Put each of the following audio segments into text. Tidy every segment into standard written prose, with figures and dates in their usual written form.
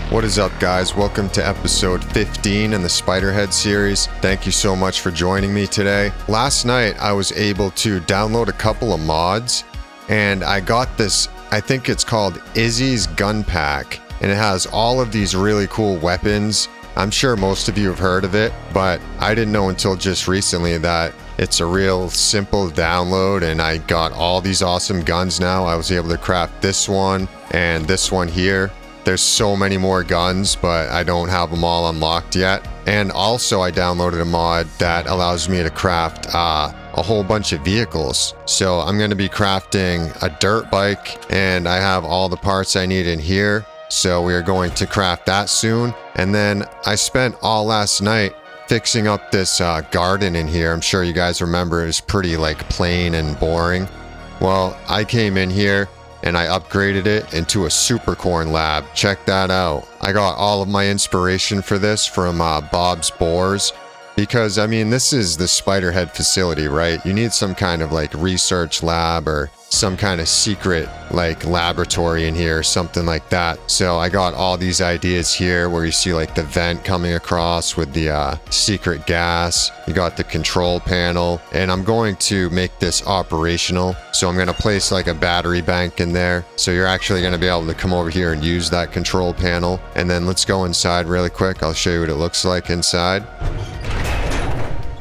What is up, guys? Welcome to episode 15 in the SPIDERHEAD series. Thank you so much for joining me today. Last night, I was able to download a couple of mods, and I got this, I think it's called Izzy's Gun Pack, and it has all of these really cool weapons. I'm sure most of you have heard of it, but I didn't know until just recently that it's a real simple download, and I got all these awesome guns now. I was able to craft this one and this one here. There's so many more guns, but I don't have them all unlocked yet. And also I downloaded a mod that allows me to craft a whole bunch of vehicles. So I'm going to be crafting a dirt bike, and I have all the parts I need in here. So we are going to craft that soon. And then I spent all last night fixing up this garden in here. I'm sure you guys remember it was pretty like plain and boring. Well, I came in here and I upgraded it into a Supercorn Lab. Check that out. I got all of my inspiration for this from Bob's Boars. Because, I mean, this is the SPIDERHEAD facility, right? You need some kind of like research lab or some kind of secret like laboratory in here, something like that. So I got all these ideas here where you see like the vent coming across with the secret gas. You got the control panel, and I'm going to make this operational. So I'm going to place like a battery bank in there. So you're actually going to be able to come over here and use that control panel. And then let's go inside really quick. I'll show you what it looks like inside.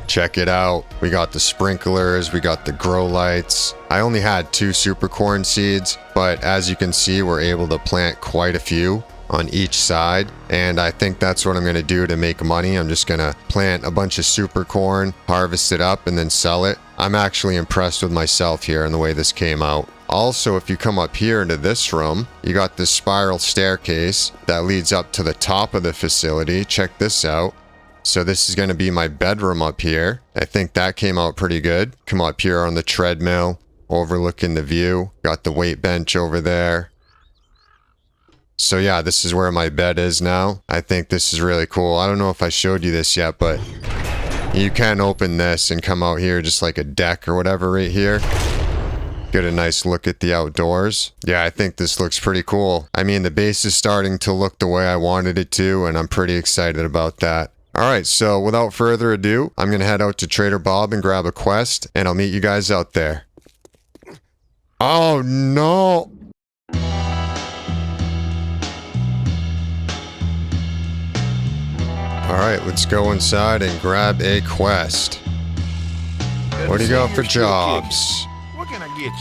Check it out. We got the sprinklers, we got the grow lights. I only had 2 supercorn seeds, but as you can see, we're able to plant quite a few on each side. And I think that's what I'm going to do to make money. I'm just going to plant a bunch of supercorn, harvest it up, and then sell it. I'm actually impressed with myself here and the way this came out. Also, if you come up here into this room, you got this spiral staircase that leads up to the top of the facility. Check this out. So this is going to be my bedroom up here. I think that came out pretty good. Come up here on the treadmill, overlooking the view. Got the weight bench over there. So yeah, this is where my bed is now. I think this is really cool. I don't know if I showed you this yet, but you can open this and come out here just like a deck or whatever right here. Get a nice look at the outdoors. Yeah, I think this looks pretty cool. I mean, the base is starting to look the way I wanted it to, and I'm pretty excited about that. Alright, so without further ado, I'm going to head out to Trader Bob and grab a quest, and I'll meet you guys out there. Oh no! Alright, let's go inside and grab a quest. What do you got for jobs? What can I get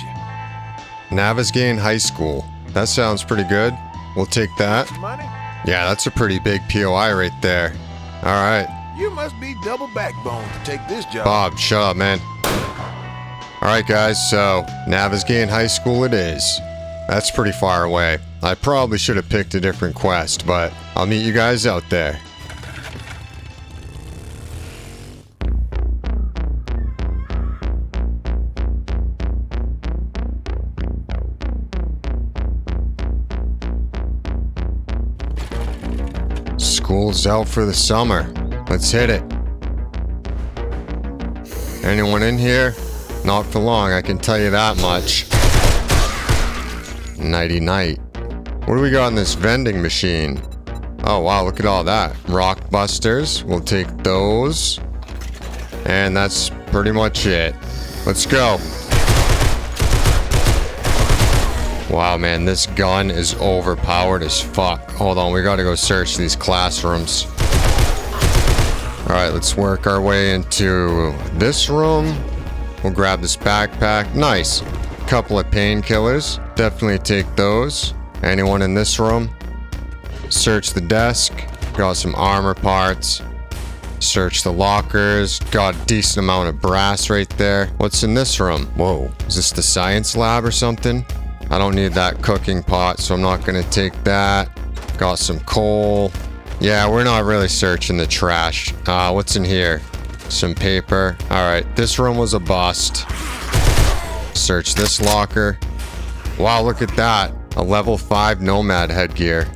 you? Navezgane High School. That sounds pretty good. We'll take that. Money? Yeah, that's a pretty big POI right there. Alright. You must be double backbone to take this job. Bob, shut up, man. Alright, guys, so Navezgane High School it is. That's pretty far away. I probably should have picked a different quest, but I'll meet you guys out there. School's out for the summer. Let's hit it. Anyone in here? Not for long, I can tell you that much. Nighty night. What do we got in this vending machine? Oh wow, look at all that. Rock busters. We'll take those. And that's pretty much it. Let's go. Wow, man, this gun is overpowered as fuck. Hold on, we gotta go search these classrooms. Alright, let's work our way into this room. We'll grab this backpack. Nice. Couple of painkillers. Definitely take those. Anyone in this room? Search the desk. Got some armor parts. Search the lockers. Got a decent amount of brass right there. What's in this room? Whoa, is this the science lab or something? I don't need that cooking pot, so I'm not going to take that. Got some coal. Yeah, we're not really searching the trash. What's in here? Some paper. Alright, this room was a bust. Search this locker. Wow, look at that. A level 5 nomad headgear.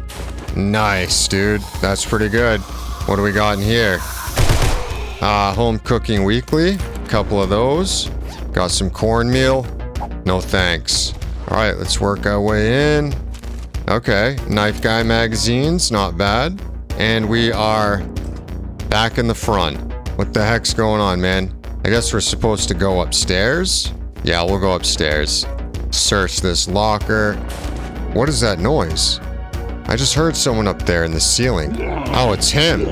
Nice, dude. That's pretty good. What do we got in here? Home cooking weekly. Couple of those. Got some cornmeal. No thanks. Alright, let's work our way in. Okay, knife guy magazines, not bad. And we are back in the front. What the heck's going on, man? I guess we're supposed to go upstairs? Yeah, we'll go upstairs. Search this locker. What is that noise? I just heard someone up there in the ceiling. Oh, it's him.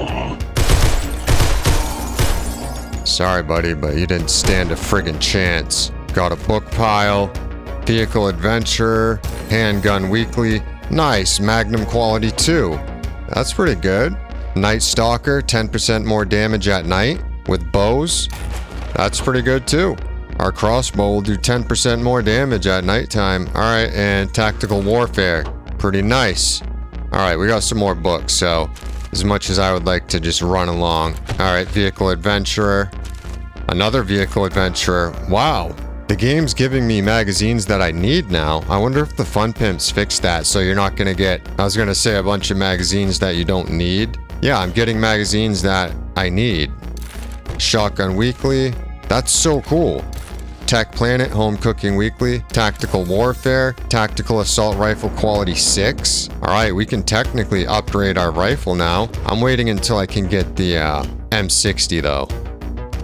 Sorry, buddy, but you didn't stand a friggin' chance. Got a book pile, vehicle adventure, handgun weekly. Nice, Magnum quality too. That's pretty good. Night Stalker, 10% more damage at night with bows. That's pretty good too. Our crossbow will do 10% more damage at nighttime. All right, and Tactical Warfare, pretty nice. All right, we got some more books, so as much as I would like to just run along. All right, Vehicle Adventurer. Another Vehicle Adventurer. Wow. The game's giving me magazines that I need now. I wonder if the Fun Pimps fixed that so you're not going to get, I was going to say a bunch of magazines that you don't need. Yeah, I'm getting magazines that I need. Shotgun Weekly. That's so cool. Tech Planet, Home Cooking Weekly. Tactical Warfare. Tactical Assault Rifle Quality 6. Alright, we can technically upgrade our rifle now. I'm waiting until I can get the M60 though.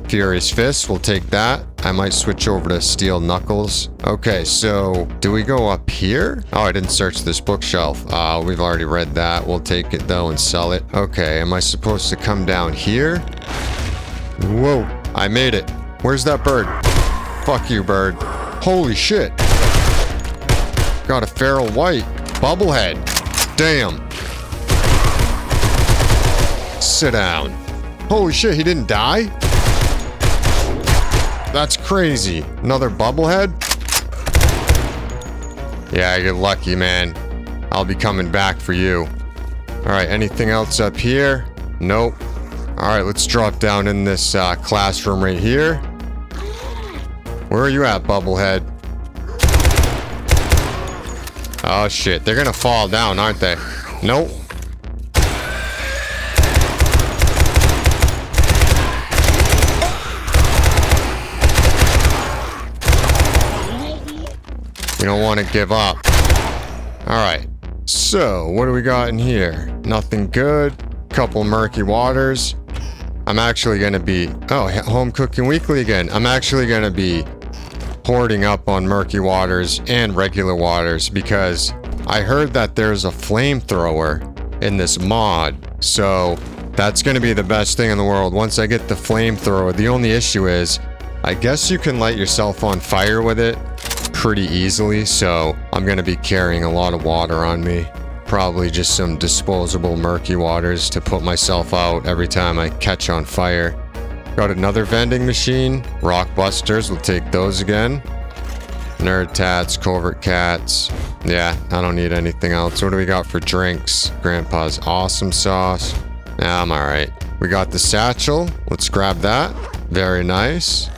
Furious Fist, we'll take that. I might switch over to Steel Knuckles. Okay, so do we go up here? Oh, I didn't search this bookshelf. We've already read that. We'll take it though and sell it. Okay, am I supposed to come down here? Whoa, I made it. Where's that bird? Fuck you, bird. Holy shit. Got a feral white. Bubblehead. Damn. Sit down. Holy shit, he didn't die? That's crazy. Another bubblehead? Yeah, you're lucky, man. I'll be coming back for you. Alright, anything else up here? Nope. Alright, let's drop down in this classroom right here. Where are you at, bubblehead? Oh shit, they're gonna fall down, aren't they? Nope. You don't want to give up. Alright, so what do we got in here? Nothing good. Couple murky waters. I'm actually going to be... Oh, Home Cooking Weekly again. I'm actually going to be hoarding up on murky waters and regular waters because I heard that there's a flamethrower in this mod. So that's going to be the best thing in the world. Once I get the flamethrower, the only issue is I guess you can light yourself on fire with it pretty easily, so I'm gonna be carrying a lot of water on me. Probably just some disposable murky waters to put myself out every time I catch on fire. Got another vending machine. Rock Busters, we'll take those again. Nerd Tats, Covert Cats. Yeah, I don't need anything else. What do we got for drinks? Grandpa's Awesome Sauce. Nah, I'm alright. We got the satchel. Let's grab that. Very nice.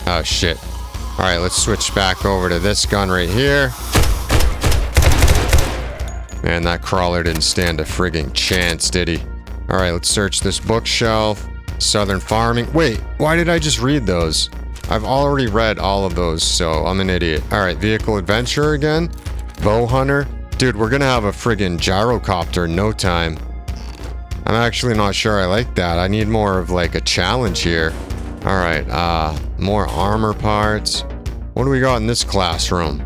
Oh shit. Alright, let's switch back over to this gun right here. Man, that crawler didn't stand a frigging chance, did he? Alright, let's search this bookshelf. Southern Farming. Wait, why did I just read those? I've already read all of those, so I'm an idiot. Alright, Vehicle Adventure again. Bow Hunter. Dude, we're gonna have a friggin' gyrocopter in no time. I'm actually not sure I like that. I need more of like a challenge here. Alright, more armor parts. What do we got in this classroom?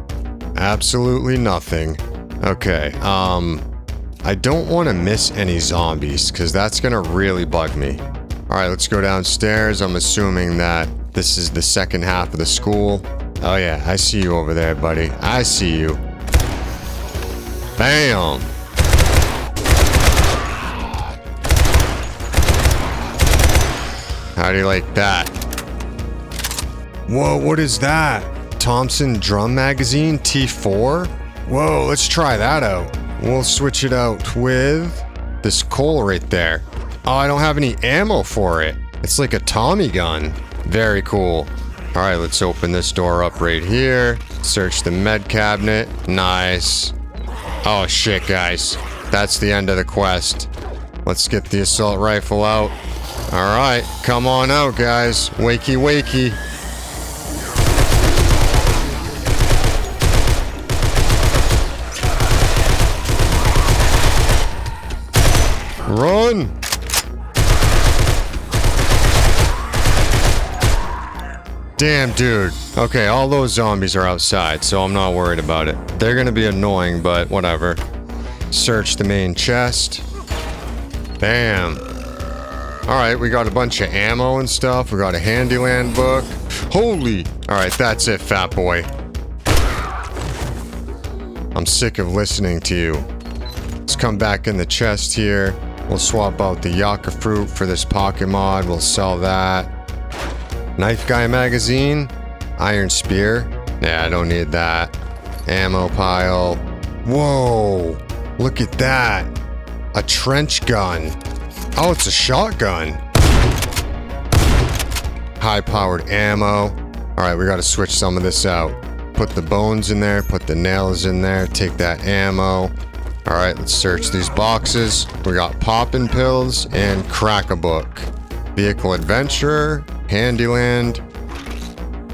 Absolutely nothing. Okay, I don't want to miss any zombies, because that's going to really bug me. Alright, let's go downstairs. I'm assuming that this is the second half of the school. Oh yeah, I see you over there, buddy. I see you. Bam! How do you like that? Whoa, what is that? Thompson Drum Magazine T4? Whoa, let's try that out. We'll switch it out with this coal right there. Oh, I don't have any ammo for it. It's like a Tommy gun. Very cool. All right, let's open this door up right here. Search the med cabinet. Nice. Oh shit, guys. That's the end of the quest. Let's get the assault rifle out. All right, come on out, guys. Wakey, wakey. Run! Damn, dude. Okay, all those zombies are outside, so I'm not worried about it. They're gonna be annoying, but whatever. Search the main chest. Bam. Alright, we got a bunch of ammo and stuff. We got a Handyland book. Holy! Alright, that's it, fat boy. I'm sick of listening to you. Let's come back in the chest here. We'll swap out the Yucca fruit for this pocket mod. We'll sell that. Knife guy magazine. Iron spear. Yeah, I don't need that. Ammo pile. Whoa! Look at that. A trench gun. Oh, it's a shotgun. High-powered ammo. Alright, we gotta switch some of this out. Put the bones in there, put the nails in there, take that ammo. Alright, let's search these boxes. We got poppin' pills and crack-a-book. Vehicle adventurer, Handyland,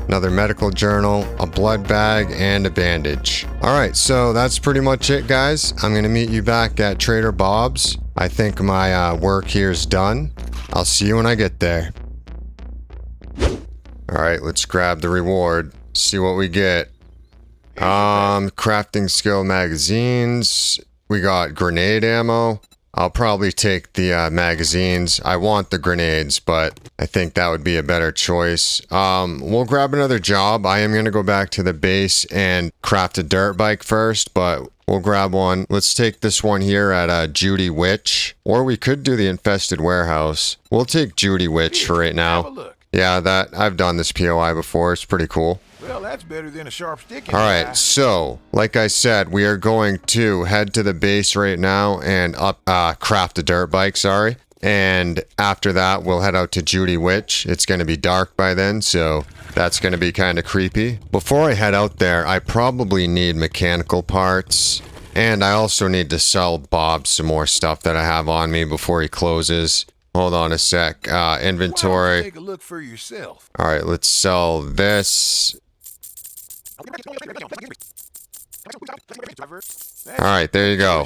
another medical journal, a blood bag, and a bandage. Alright, so that's pretty much it, guys. I'm gonna meet you back at Trader Bob's. I think my work here is done. I'll see you when I get there. Alright, let's grab the reward. See what we get. Crafting skill magazines. We got grenade ammo. I'll probably take the magazines. I want the grenades, but I think that would be a better choice. We'll grab another job. I am going to go back to the base and craft a dirt bike first, but we'll grab one. Let's take this one here at Judie Witch, or we could do the infested warehouse. We'll take Judie Witch for right now. Yeah, I've done this POI before. It's pretty cool. Well, that's better than a sharp stick. Alright, so, like I said, we are going to head to the base right now and craft a dirt bike, sorry. And after that, we'll head out to Judie Witch. It's going to be dark by then, so that's going to be kind of creepy. Before I head out there, I probably need mechanical parts. And I also need to sell Bob some more stuff that I have on me before he closes. Hold on a sec. Inventory. Take a look for yourself. Alright, let's sell this. Alright, there you go.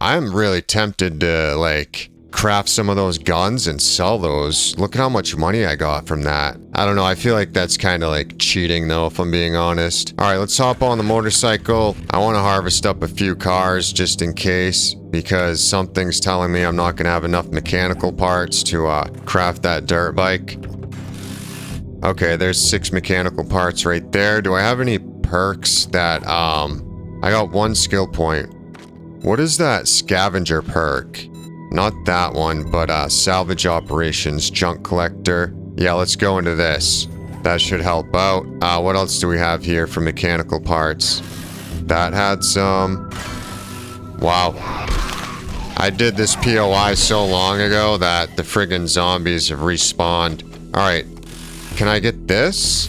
I'm really tempted to, like, craft some of those guns and sell those. Look at how much money I got from that. I don't know, I feel like that's kind of like cheating though, if I'm being honest. Alright, let's hop on the motorcycle. I want to harvest up a few cars just in case, because something's telling me I'm not going to have enough mechanical parts to craft that dirt bike. Okay, there's 6 mechanical parts right there. Do I have any perks that, I got 1 skill point. What is that scavenger perk? Not that one, but salvage operations, junk collector. Yeah, let's go into this. That should help out. What else do we have here for mechanical parts? That had some. Wow. I did this POI so long ago that the friggin' zombies have respawned. Alright. Can I get this?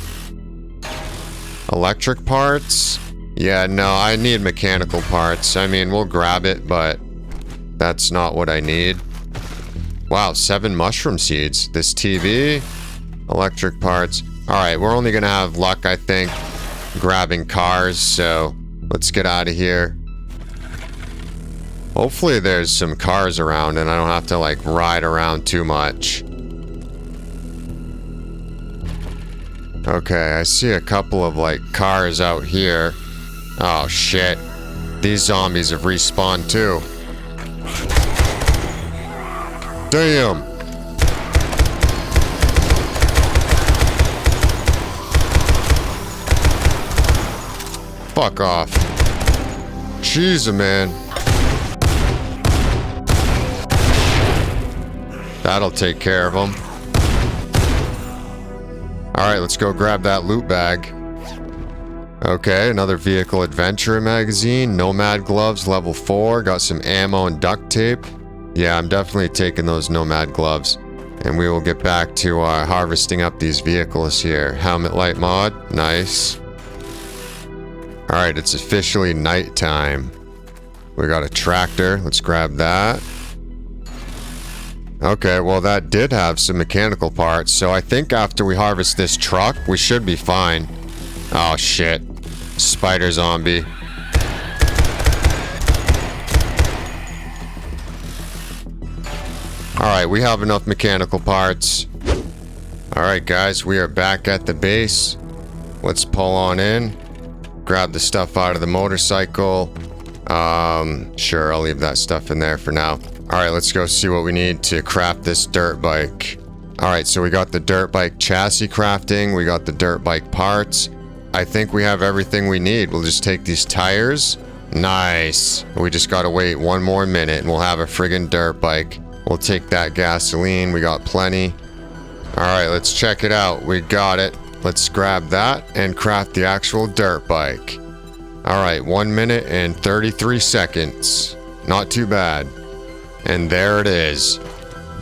Electric parts? Yeah, no, I need mechanical parts. I mean, we'll grab it, but that's not what I need. Wow, 7 mushroom seeds. This TV, electric parts. Alright, we're only gonna have luck, I think, grabbing cars, so let's get out of here. Hopefully there's some cars around and I don't have to, like, ride around too much. Okay, I see a couple of, like, cars out here. Oh, shit. These zombies have respawned, too. Damn! Fuck off. Jeez, man. That'll take care of them. Alright, let's go grab that loot bag. Okay, another vehicle adventure magazine. Nomad gloves, level 4. Got some ammo and duct tape. Yeah, I'm definitely taking those nomad gloves. And we will get back to harvesting up these vehicles here. Helmet light mod. Nice. Alright, it's officially nighttime. We got a tractor. Let's grab that. Okay, well that did have some mechanical parts. So I think after we harvest this truck, we should be fine. Oh shit. Spider zombie. Alright, we have enough mechanical parts. Alright guys, we are back at the base. Let's pull on in. Grab the stuff out of the motorcycle. Sure, I'll leave that stuff in there for now. Alright, let's go see what we need to craft this dirt bike. Alright, so we got the dirt bike chassis crafting. We got the dirt bike parts. I think we have everything we need. We'll just take these tires. Nice. We just gotta wait 1 more minute and we'll have a friggin' dirt bike. We'll take that gasoline. We got plenty. Alright, let's check it out. We got it. Let's grab that and craft the actual dirt bike. Alright, 1 minute and 33 seconds. Not too bad. And there it is.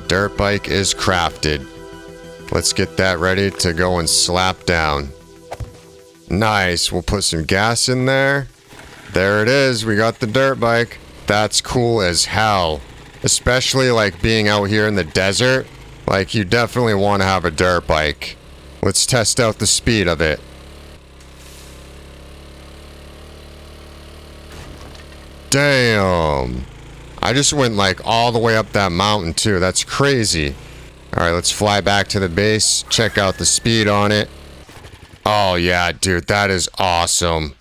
Dirt bike is crafted. Let's get that ready to go and slap down. Nice. We'll put some gas in there. There it is. We got the dirt bike. That's cool as hell. Especially like being out here in the desert. Like you definitely want to have a dirt bike. Let's test out the speed of it. Damn. I just went like all the way up that mountain too. That's crazy. Alright, let's fly back to the base. Check out the speed on it. Oh yeah, dude, that is awesome.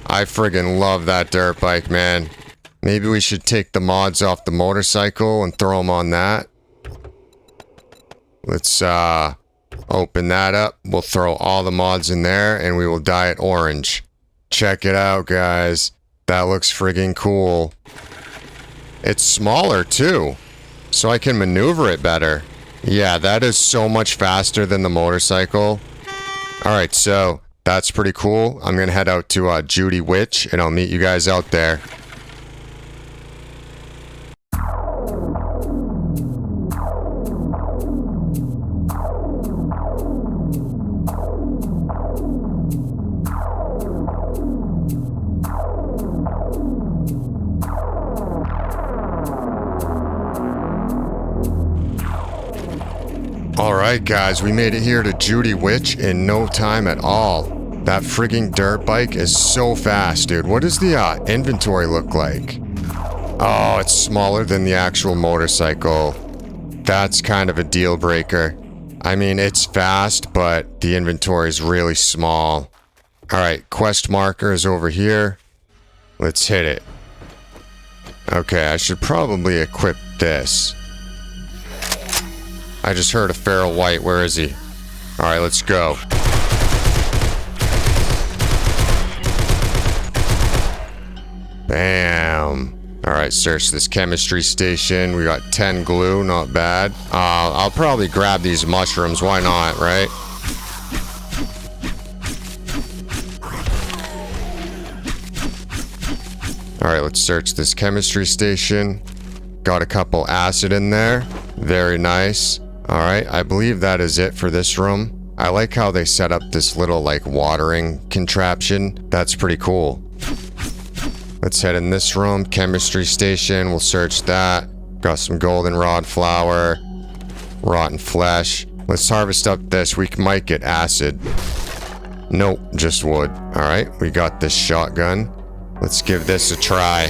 I friggin' love that dirt bike, man. Maybe we should take the mods off the motorcycle and throw them on that. Let's open that up. We'll throw all the mods in there and we will dye it orange. Check it out, guys. That looks friggin' cool. It's smaller too, so I can maneuver it better. Yeah, that is so much faster than the motorcycle. Alright, so that's pretty cool. I'm gonna head out to Judie Witch and I'll meet you guys out there. Alright guys, we made it here to Judie Witch in no time at all. That frigging dirt bike is so fast, dude. What does the inventory look like? Oh, it's smaller than the actual motorcycle. That's kind of a deal breaker. I mean, it's fast, but the inventory is really small. Alright, quest marker is over here. Let's hit it. Okay, I should probably equip this. I just heard a feral white. Where is he? Alright, let's go. Bam. Alright, search this chemistry station. We got 10 glue, not bad. I'll probably grab these mushrooms. Why not, right? Alright, let's search this chemistry station. Got a couple acid in there. Very nice. Alright, I believe that is it for this room. I like how they set up this little, like, watering contraption. That's pretty cool. Let's head in this room. Chemistry station. We'll search that. Got some goldenrod flower. Rotten flesh. Let's harvest up this. We might get acid. Nope, just wood. Alright, we got this shotgun. Let's give this a try.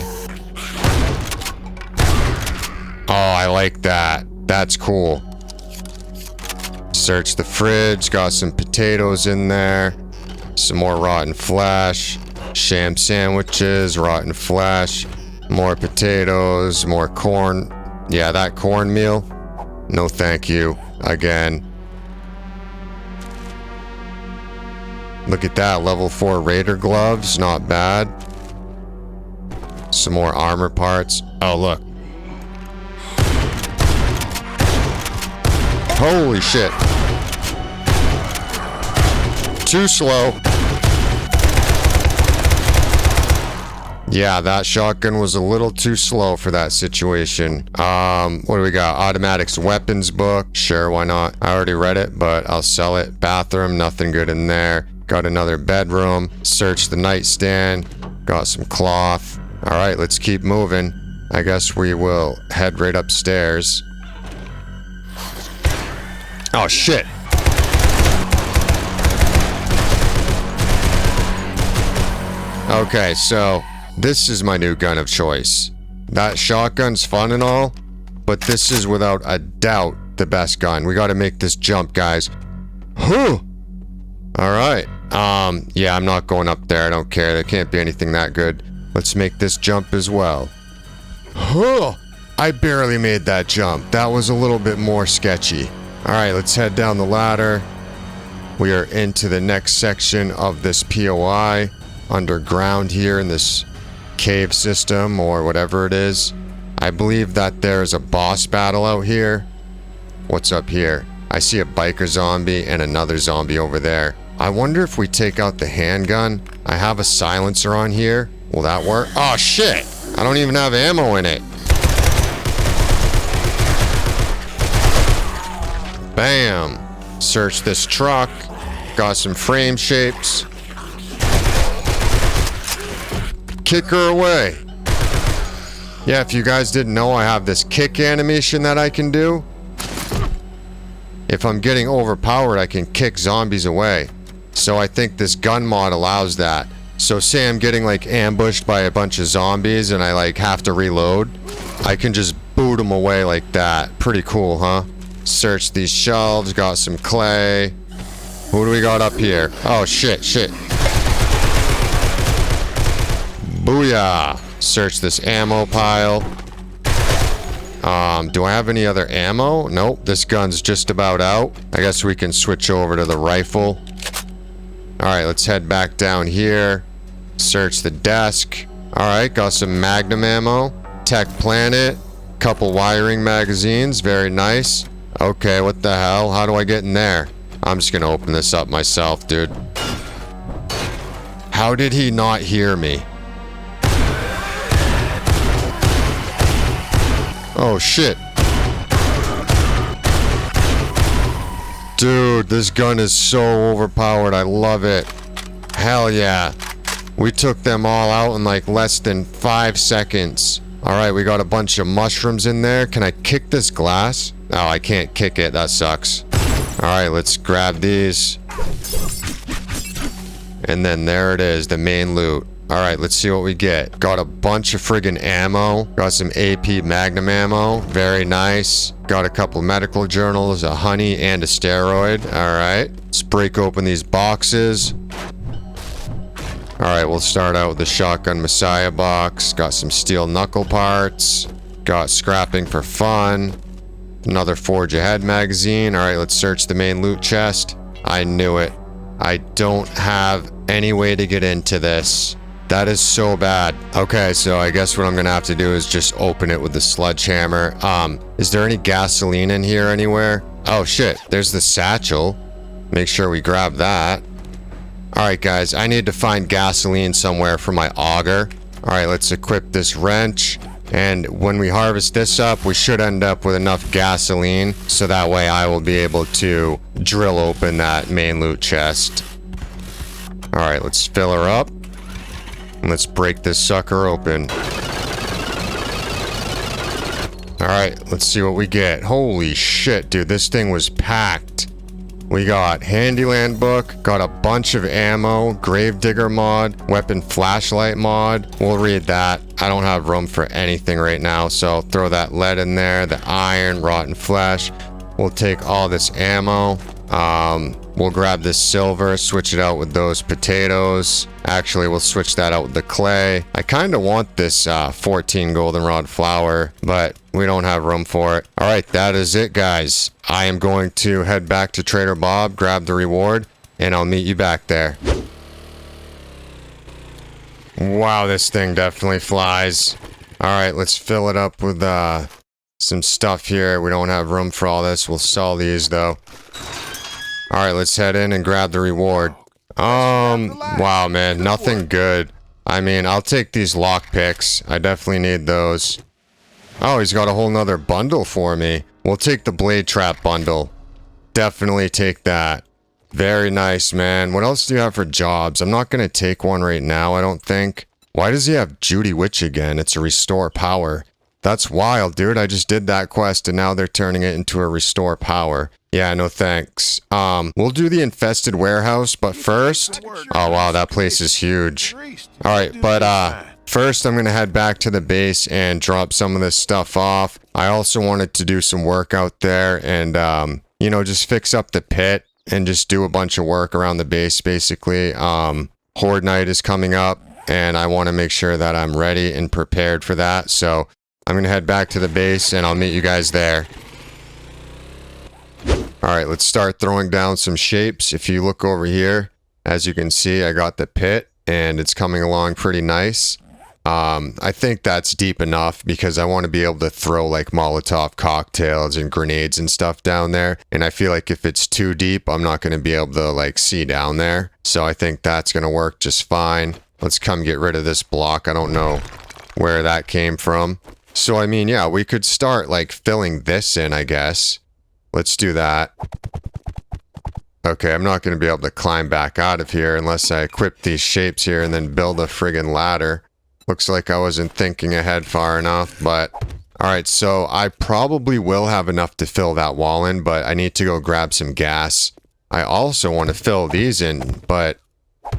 Oh, I like that. That's cool. Search the fridge. Got some potatoes in there. Some more rotten flesh. Sham sandwiches. Rotten flesh. More potatoes. More corn. Yeah, that cornmeal. No thank you. Again. Look at that. Level 4 Raider gloves. Not bad. Some more armor parts. Oh, look. Holy shit. Too slow. Yeah, that shotgun was a little too slow for that situation. What do we got? Automatics weapons book. Sure, why not? I already read it, but I'll sell it. Bathroom, nothing good in there. Got another bedroom. Search the nightstand. Got some cloth. Alright, let's keep moving. I guess we will head right upstairs. Oh, shit. Okay, so this is my new gun of choice. That shotgun's fun and all, but this is without a doubt the best gun. We got to make this jump, guys. Whew. All right. Yeah, I'm not going up there. I don't care. There can't be anything that good. Let's make this jump as well. Huh. I barely made that jump. That was a little bit more sketchy. All right, let's head down the ladder. We are into the next section of this POI, underground here in this cave system or whatever it is. I believe that there's a boss battle out here. What's up here? I see a biker zombie and another zombie over there. I wonder if we take out the handgun. I have a silencer on here. Will that work? Oh shit! I don't even have ammo in it. Bam! Search this truck. Got some frame shapes. Kick her away. Yeah, if you guys didn't know, I have this kick animation that I can do. If I'm getting overpowered, I can kick zombies away. So I think this gun mod allows that. So say I'm getting like ambushed by a bunch of zombies and I like have to reload. I can just boot them away like that. Pretty cool, huh? Search these shelves, got some clay. Who do we got up here? Oh shit. Booyah! Search this ammo pile. Do I have any other ammo? Nope, this gun's just about out. I guess we can switch over to the rifle. Alright, let's head back down here. Search the desk. Alright, got some magnum ammo. Tech Planet. Couple wiring magazines, very nice. Okay, what the hell? How do I get in there? I'm just gonna open this up myself, dude. How did he not hear me? Oh shit. Dude, this gun is so overpowered. I love it. Hell yeah. We took them all out in like less than 5 seconds. Alright, we got a bunch of mushrooms in there. Can I kick this glass? Oh, I can't kick it. That sucks. Alright, let's grab these. And then there it is, the main loot. Alright, let's see what we get. Got a bunch of friggin' ammo. Got some AP Magnum ammo. Very nice. Got a couple medical journals, a honey, and a steroid. Alright. Let's break open these boxes. Alright, we'll start out with the Shotgun Messiah box. Got some steel knuckle parts. Got scrapping for fun. Another Forge Ahead magazine. Alright, let's search the main loot chest. I knew it. I don't have any way to get into this. That is so bad. Okay, so I guess what I'm gonna have to do is just open it with the sledgehammer. Is there any gasoline in here anywhere? Oh shit, there's the satchel. Make sure we grab that. Alright guys, I need to find gasoline somewhere for my auger. Alright, let's equip this wrench. And when we harvest this up, we should end up with enough gasoline. So that way I will be able to drill open that main loot chest. Alright, let's fill her up. Let's break this sucker open. Alright, let's see what we get. Holy shit, dude. This thing was packed. We got Handyland book, got a bunch of ammo, Gravedigger mod, weapon flashlight mod. We'll read that. I don't have room for anything right now, so throw that lead in there, the iron, rotten flesh. We'll take all this ammo. We'll grab this silver, switch it out with those potatoes. Actually, we'll switch that out with the clay. I kind of want this 14 goldenrod flour, but we don't have room for it. All right, that is it, guys. I am going to head back to Trader Bob, grab the reward, and I'll meet you back there. Wow, this thing definitely flies. All right, let's fill it up with some stuff here. We don't have room for all this. We'll sell these, though. Alright, let's head in and grab the reward. Wow, man, nothing good. I mean, I'll take these lockpicks. I definitely need those. Oh, he's got a whole nother bundle for me. We'll take the blade trap bundle. Definitely take that. Very nice, man. What else do you have for jobs? I'm not gonna take one right now, I don't think. Why does he have Judie Witch again? It's a restore power. That's wild, dude. I just did that quest and now they're turning it into a restore power. Yeah, no thanks. We'll do the infested warehouse, but first... Oh, wow, that place is huge. Alright, but, First, I'm going to head back to the base and drop some of this stuff off. I also wanted to do some work out there and, you know, just fix up the pit and just do a bunch of work around the base, basically. Horde Night is coming up, and I want to make sure that I'm ready and prepared for that. So I'm going to head back to the base, and I'll meet you guys there. Alright, let's start throwing down some shapes. If you look over here, as you can see, I got the pit, and it's coming along pretty nice. I think that's deep enough because I want to be able to throw like Molotov cocktails and grenades and stuff down there. And I feel like if it's too deep, I'm not going to be able to like see down there. So I think that's going to work just fine. Let's come get rid of this block. I don't know where that came from. So I mean, yeah, we could start like filling this in, I guess. Let's do that. Okay, I'm not going to be able to climb back out of here unless I equip these shapes here and then build a friggin' ladder. Looks like I wasn't thinking ahead far enough, but... Alright, so I probably will have enough to fill that wall in, but I need to go grab some gas. I also want to fill these in, but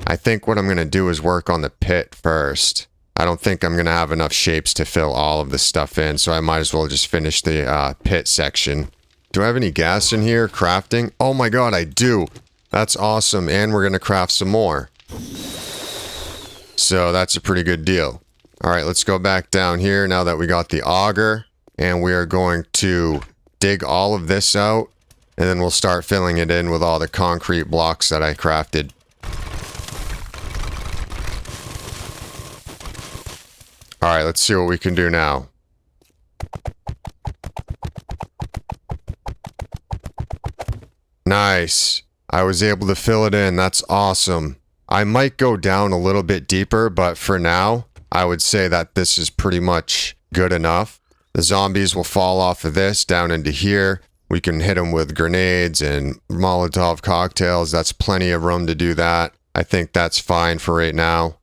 I think what I'm going to do is work on the pit first. I don't think I'm going to have enough shapes to fill all of the stuff in, so I might as well just finish the pit section. Do I have any gas in here? Crafting? Oh my god, I do! That's awesome, and we're going to craft some more. So that's a pretty good deal. Alright, let's go back down here now that we got the auger. And we are going to dig all of this out. And then we'll start filling it in with all the concrete blocks that I crafted. Alright, let's see what we can do now. Nice. I was able to fill it in. That's awesome. I might go down a little bit deeper, but for now, I would say that this is pretty much good enough. The zombies will fall off of this down into here. We can hit them with grenades and Molotov cocktails. That's plenty of room to do that. I think that's fine for right now.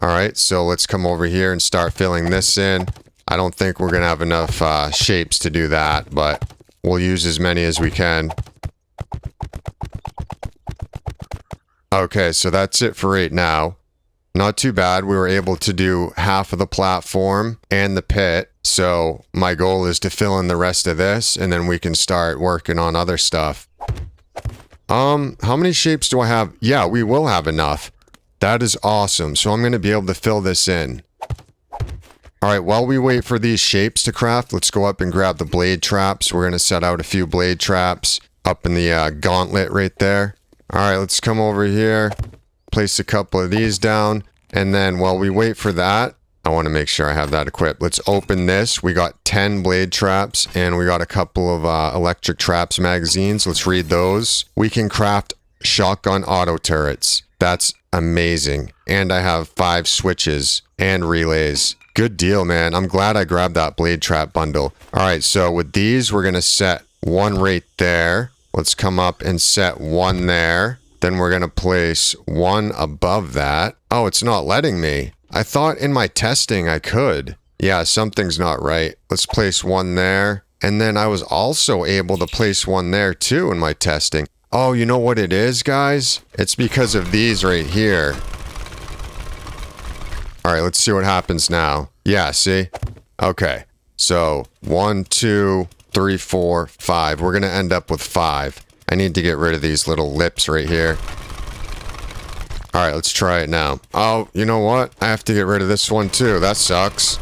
Alright, so let's come over here and start filling this in. I don't think we're going to have enough shapes to do that, but we'll use as many as we can. Okay, so that's it for right now. Not too bad. We were able to do half of the platform and the pit. So my goal is to fill in the rest of this and then we can start working on other stuff. How many shapes do I have? Yeah, we will have enough. That is awesome. So I'm going to be able to fill this in. Alright, while we wait for these shapes to craft, let's go up and grab the blade traps. We're going to set out a few blade traps up in the gauntlet right there. Alright, let's come over here, place a couple of these down, and then while we wait for that, I want to make sure I have that equipped. Let's open this. We got 10 blade traps, and we got a couple of electric traps magazines. Let's read those. We can craft shotgun auto turrets. That's amazing. And I have 5 switches and relays. Good deal, man. I'm glad I grabbed that blade trap bundle. Alright, so with these, we're going to set one right there. Let's come up and set one there. Then we're going to place one above that. Oh, it's not letting me. I thought in my testing I could. Yeah, something's not right. Let's place one there. And then I was also able to place one there too in my testing. Oh, you know what it is, guys? It's because of these right here. Alright, let's see what happens now. Yeah, see? Okay. So, 1, 2... 3, 4, 5. We're going to end up with 5. I need to get rid of these little lips right here. Alright, let's try it now. Oh, you know what? I have to get rid of this one too. That sucks.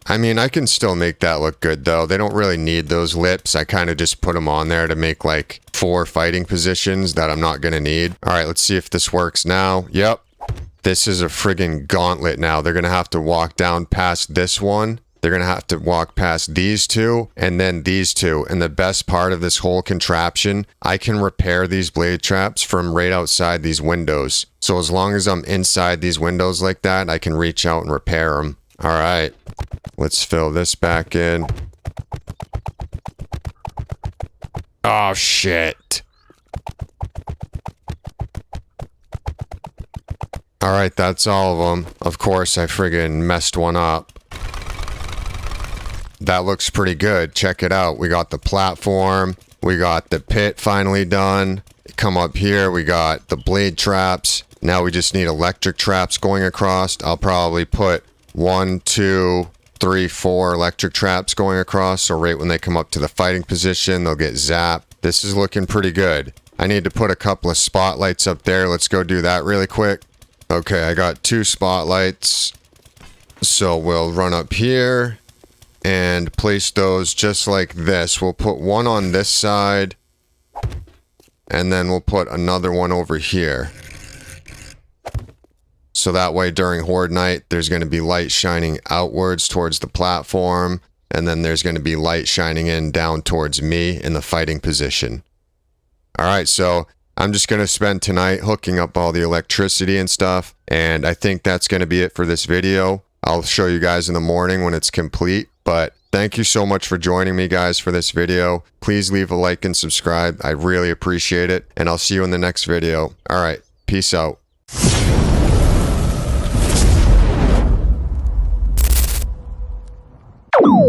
I mean, I can still make that look good though. They don't really need those lips. I kind of just put them on there to make like 4 fighting positions that I'm not going to need. Alright, let's see if this works now. Yep. This is a friggin' gauntlet now. They're going to have to walk down past this one. They're going to have to walk past these two and then these two. And the best part of this whole contraption, I can repair these blade traps from right outside these windows. So as long as I'm inside these windows like that, I can reach out and repair them. All right, let's fill this back in. Oh, shit. All right, that's all of them. Of course, I friggin' messed one up. That looks pretty good. Check it out. We got the platform. We got the pit finally done. Come up here. We got the blade traps. Now we just need electric traps going across. I'll probably put 1, 2, 3, 4 electric traps going across. So right when they come up to the fighting position, they'll get zapped. This is looking pretty good. I need to put a couple of spotlights up there. Let's go do that really quick. Okay, I got 2 spotlights. So we'll run up here and place those just like this. We'll put one on this side, and then we'll put another one over here. So that way during Horde Night, there's going to be light shining outwards towards the platform, and then there's going to be light shining in down towards me in the fighting position. Alright, so I'm just going to spend tonight hooking up all the electricity and stuff, and I think that's going to be it for this video. I'll show you guys in the morning when it's complete, but thank you so much for joining me, guys, for this video. Please leave a like and subscribe. I really appreciate it, and I'll see you in the next video. Alright, peace out. You